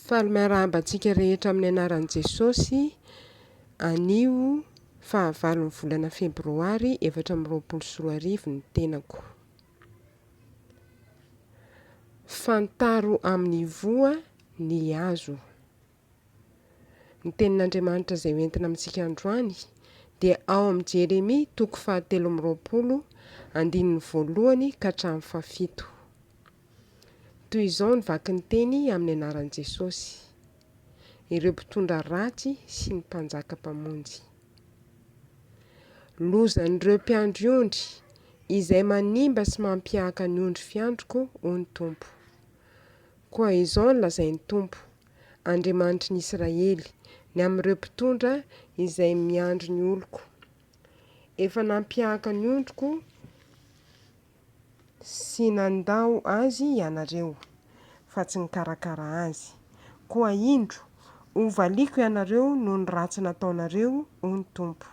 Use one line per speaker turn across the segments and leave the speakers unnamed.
Falomerahambantsika rehetra amin'ny anaran'i Jesosy anio fahavalon'ny volana febroary 2024 ny tenako. Fantaro amin'ny voa ny azo. Ny tenin'Andriamanitra izay hoentina amintsika androany dia ao amin'ny Jeremia 7:1-7. Toy izao ny vaky ny teny amin'ny anaran'i Jesosy. Ireo mpitondra ratsy sy ny mpanjaka mpamonjy. Lozan'ireo mpiandry ondry izay manimba sy mampihaka ny ondry fiandroko hoy ny Tompo. Koa izao ny lazain'ny Tompo, Andriamanitry ny Israely, ny amin'ireo mpitondra izay miandry ny oloko. Efa nampihaka ny ondriko sy nandao azy ianareo, fa tsy nikarakara azy. Koa indro, hovaliako ianareo noho ny ratsy nataonareo, hoy ny Tompo.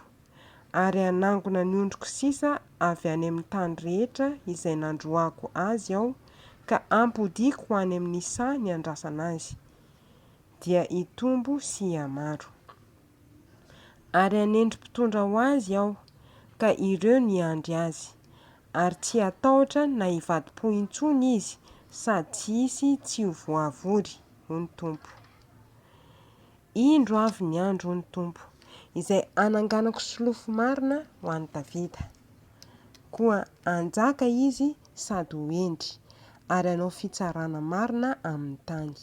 Ary hanangona ny ondriko sisa avy any amin'ny tany rehetra izay nandroako azy aho, ka ampodiako ho any amin'ny saha ny andrasana azy, dia hitombo sy hihamaro. Ary hanendry mpitondra ho azy aho, ka ireo ny andry azy, ary tsy hatahotra na hivadi-po intsony izy, sady tsy hisy tsy ho voavory, hoy ny Tompo. Indro avy ny andro, hoy ny Tompo, izay ananganako solofo marina ho an'i Davida. Koa hanjaka izy sady ho endry, ary hanao fitsarana marina amin'ny tany.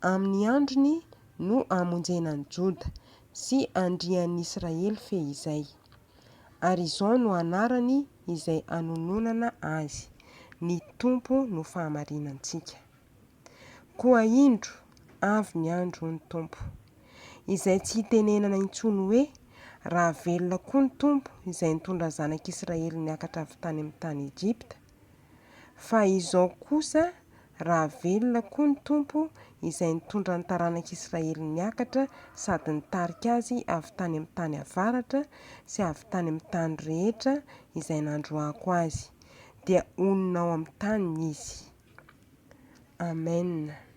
Amin'ny androny no hamonjena ny Joda sy handrian'ny Israely fehizay. Ary izao no anarany izay hanononana azy, ny Tompo no fahamarinantsika. Koa indro avy ny andro, hoy ny Tompo, izay tsy hitenenana intsony hoe raha velona koa ny Tompo izay nitondra zanak'Israely niakatra avy tany amin'ny tany Ejipta. Fa izao kosa raha velona koa ny Tompo izay nitondra ny taranak'Israely niakatra sady nitarika azy avy tany amin'ny tany avaratra sy avy tany amin'ny tany rehetra izay nandroako azy, dia onona ao amin'ny tany izy. Amen.